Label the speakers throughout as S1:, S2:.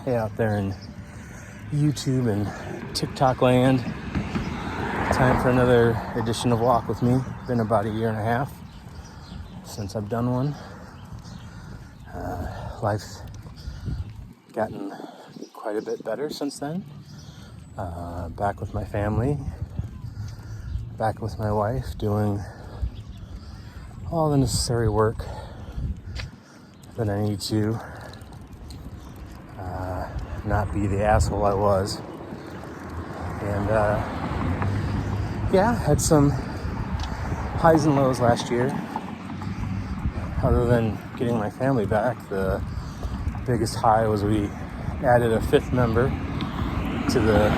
S1: Hey, out there in YouTube and TikTok land. Time for another edition of Walk With Me. Been about a year and a half since I've done one. Life's gotten quite a bit better since then. Back with my family, back with my wife, doing all the necessary work that I need to not be the asshole I was. And had some highs and lows last year. Other than getting my family back, the biggest high was we added a fifth member to the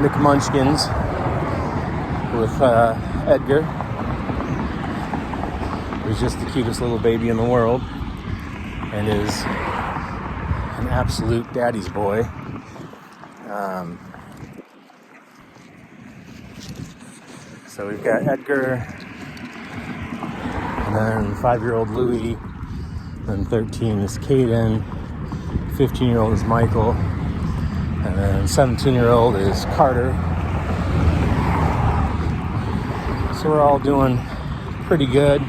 S1: McMunchkins with Edgar. He's just the cutest little baby in the world and is an absolute daddy's boy. So we've got Edgar, and then 5-year-old Louie, then 13 is Caden, 15-year-old is Michael, and then 17-year-old is Carter. So we're all doing pretty good.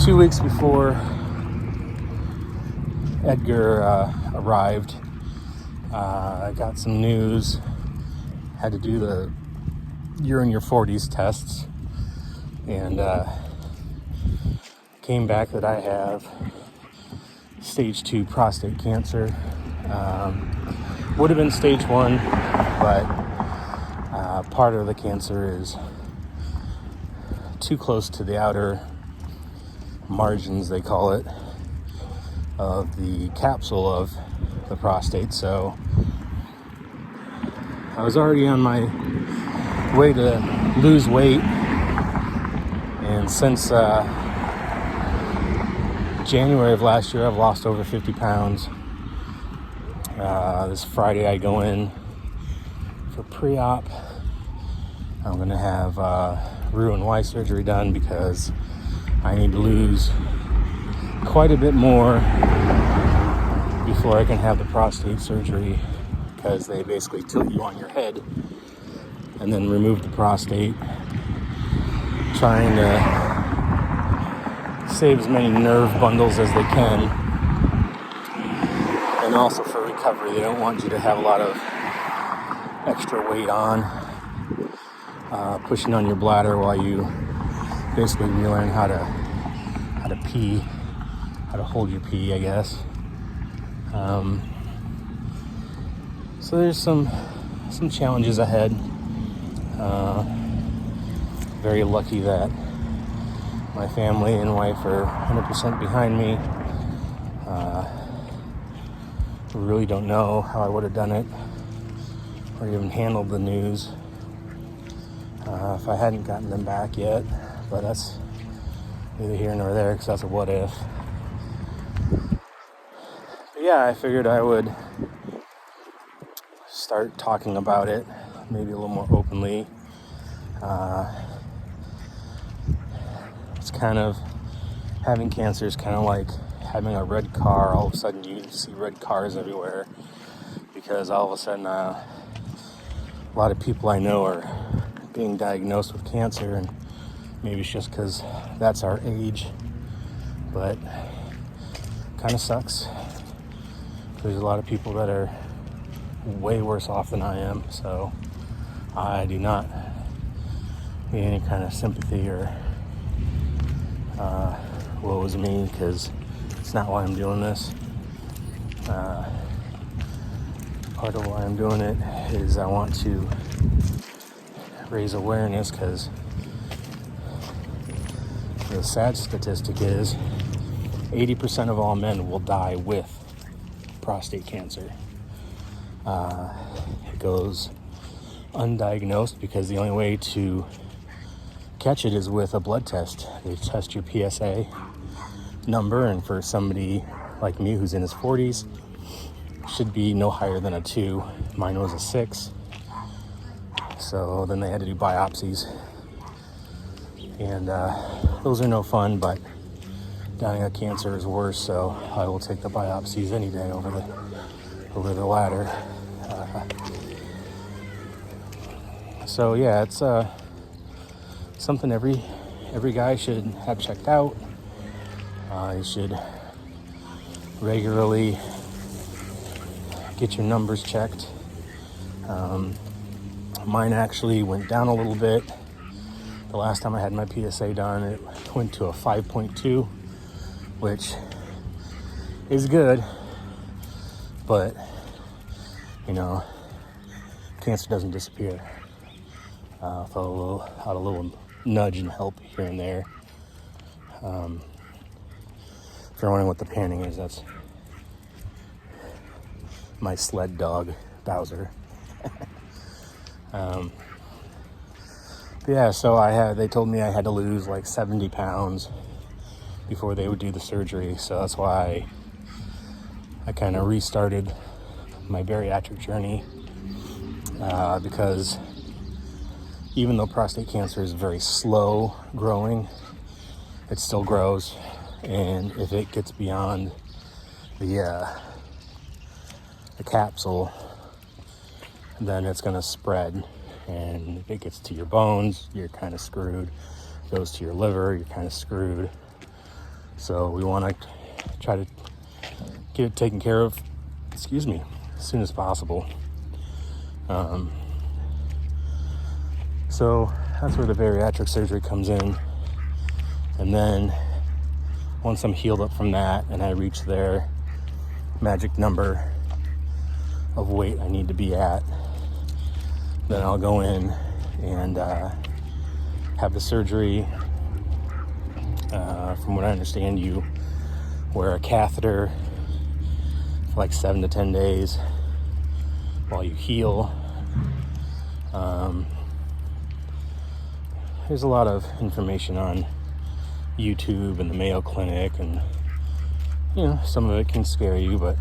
S1: 2 weeks before Edgar arrived, I got some news. Had to do the you're in your 40s tests, and came back that I have stage 2 prostate cancer. Would have been stage 1, but part of the cancer is too close to the outer margins, they call it, of the capsule of the prostate. So I was already on my way to lose weight, and since January of last year I've lost over 50 pounds. This Friday I go in for pre-op. I'm going to have Roux-en-Y surgery done because I need to lose quite a bit more before I can have the prostate surgery, because they basically tilt you on your head and then remove the prostate, trying to save as many nerve bundles as they can. And also for recovery, they don't want you to have a lot of extra weight on, pushing on your bladder while you basically learn how to pee, how to hold your pee, I guess. So there's some challenges ahead. Very lucky that my family and wife are 100% behind me. Really don't know how I would have done it or even handled the news if I hadn't gotten them back yet. But that's neither here nor there, because that's a what if. But yeah, I figured I would start talking about it maybe a little more openly. It's kind of, having cancer is kind of like having a red car. All of a sudden you see red cars everywhere, because all of a sudden a lot of people I know are being diagnosed with cancer, and maybe it's just because that's our age, but kind of sucks. There's a lot of people that are way worse off than I am, so I do not need any kind of sympathy or woe is me, because it's not why I'm doing this. Part of why I'm doing it is I want to raise awareness, because the sad statistic is 80% of all men will die with prostate cancer. It goes undiagnosed because the only way to catch it is with a blood test. They test your PSA number, and for somebody like me who's in his 40s, should be no higher than a 2. Mine was a 6. So then they had to do biopsies, and those are no fun, but dying of cancer is worse, so I will take the biopsies any day over the latter. So yeah, it's something every guy should have checked out. You should regularly get your numbers checked. Mine actually went down a little bit. The last time I had my PSA done, it went to a 5.2, which is good, but cancer doesn't disappear. Felt a little nudge and help here and there. If you're wondering what the panning is, that's my sled dog, Bowser. Yeah, so they told me I had to lose like 70 pounds before they would do the surgery. So that's why I kind of restarted my bariatric journey, because even though prostate cancer is very slow growing, it still grows. And if it gets beyond the capsule, then it's going to spread. And if it gets to your bones, you're kind of screwed. If it goes to your liver, you're kind of screwed. So we want to try to get it taken care of, as soon as possible. So that's where the bariatric surgery comes in. And then once I'm healed up from that and I reach their magic number of weight I need to be at, then I'll go in and have the surgery. From what I understand, you wear a catheter for like 7 to 10 days while you heal. There's a lot of information on YouTube and the Mayo Clinic, and some of it can scare you, but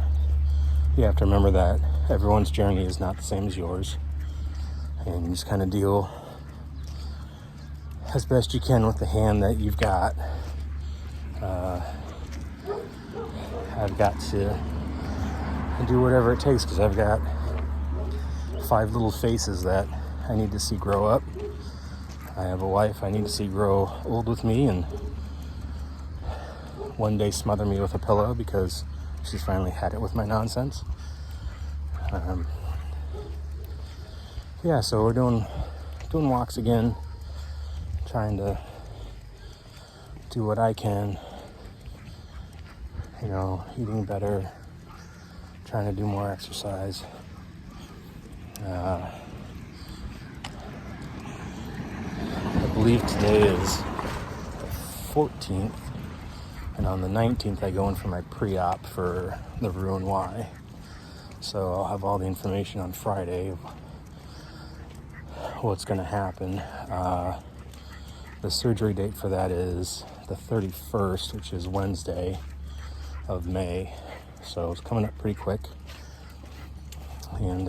S1: you have to remember that everyone's journey is not the same as yours, and you just kind of deal as best you can with the hand that you've got. I've got to do whatever it takes, because I've got 5 little faces that I need to see grow up. I have a wife I need to see grow old with me and one day smother me with a pillow because she's finally had it with my nonsense. So we're doing walks again, trying to do what I can, eating better, trying to do more exercise. I believe today is the 14th, and on the 19th I go in for my pre-op for the Roux-en-Y. So I'll have all the information on Friday of what's going to happen. The surgery date for that is the 31st, which is Wednesday of May. So it's coming up pretty quick. And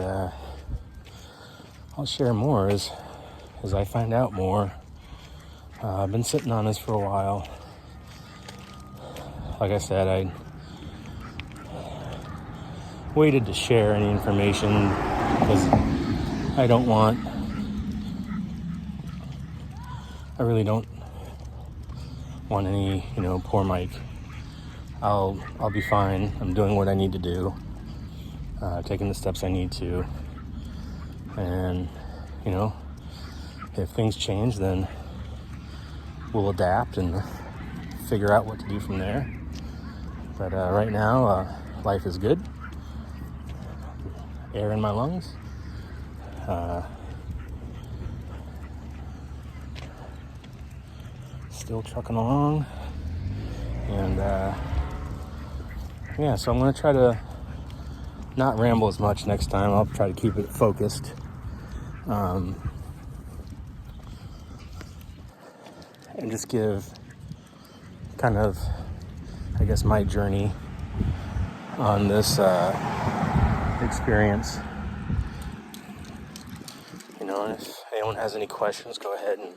S1: I'll share more as I find out more. I've been sitting on this for a while. Like I said, I waited to share any information because I really don't want any, poor Mike. I'll be fine. I'm doing what I need to do, taking the steps I need to, and if things change, then we'll adapt and figure out what to do from there. But right now, life is good. Air in my lungs. Still trucking along. And so I'm going to try to not ramble as much next time. I'll try to keep it focused. And just give kind of, my journey on this experience. And if anyone has any questions, go ahead and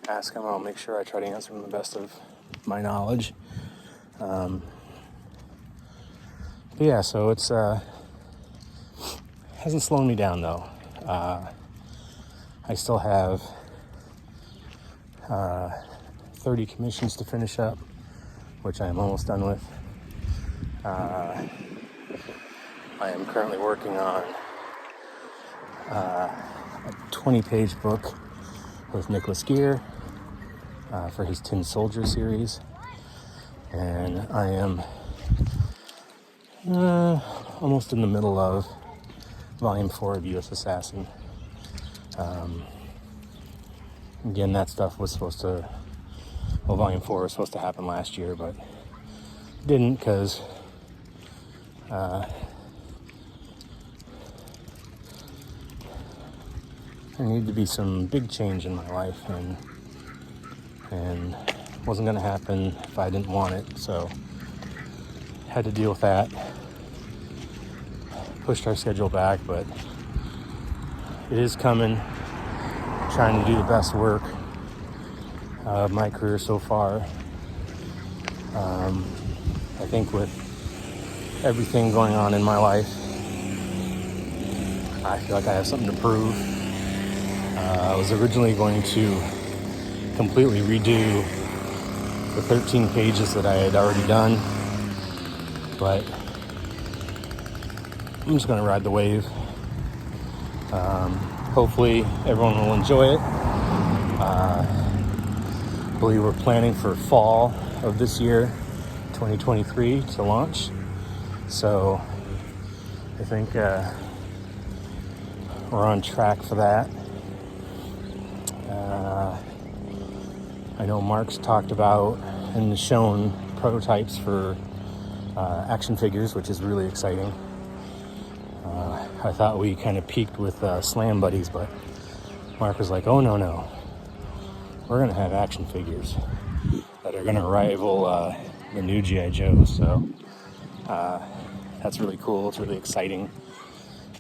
S1: ask them. I'll make sure I try to answer them the best of my knowledge. But yeah, so it's hasn't slowed me down though. I still have 30 commissions to finish up, which I am almost done with. I am currently working on a 20-page book with Nicholas Gear for his Tin Soldier series, and I am almost in the middle of Volume 4 of U.S. Assassin. Again, that stuff was supposed to, Volume 4 was supposed to happen last year, but didn't because there needed to be some big change in my life, and wasn't going to happen if I didn't want it, so had to deal with that. Pushed our schedule back, but it is coming. Trying to do the best work of my career so far. I think with everything going on in my life, I feel like I have something to prove. I was originally going to completely redo the 13 pages that I had already done, but I'm just going to ride the wave. Hopefully everyone will enjoy it. I believe we're planning for fall of this year, 2023, to launch. So I think we're on track for that. I know Mark's talked about and shown prototypes for action figures, which is really exciting. I thought we kind of peaked with Slam Buddies, but Mark was like, oh, no. We're going to have action figures that are going to rival the new G.I. Joe. So that's really cool. It's really exciting.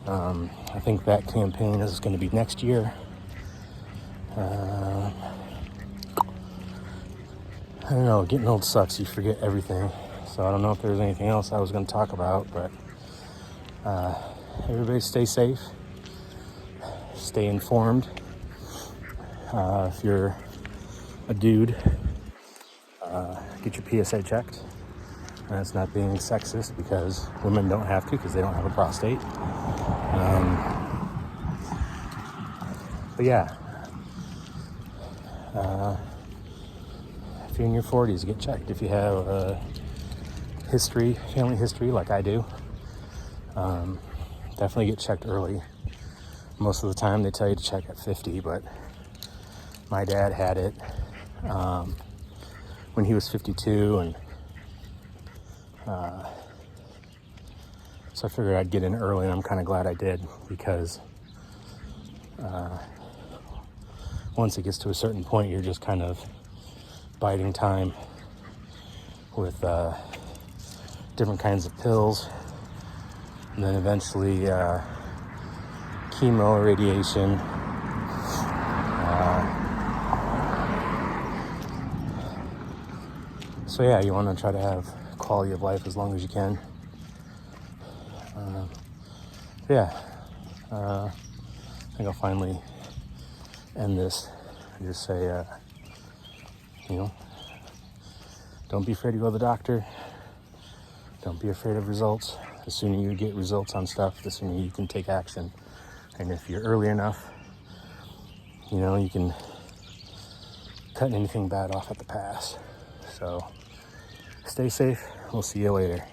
S1: I think that campaign is going to be next year. I don't know. Getting old sucks. You forget everything. So I don't know if there's anything else I was going to talk about, but everybody stay safe, stay informed. If you're a dude, get your PSA checked. And that's not being sexist because women don't have to because they don't have a prostate. But yeah, if you're in your 40s, get checked. If you have family history like I do, definitely get checked early. Most of the time they tell you to check at 50, but my dad had it when he was 52, and so I figured I'd get in early, and I'm kind of glad I did, because once it gets to a certain point, you're just kind of biding time with different kinds of pills, and then eventually chemo, radiation, so yeah, you want to try to have quality of life as long as you can. I think I'll finally end this and just say, don't be afraid to go to the doctor. Don't be afraid of results. The sooner you get results on stuff, the sooner you can take action. And if you're early enough, you can cut anything bad off at the pass. So stay safe. We'll see you later.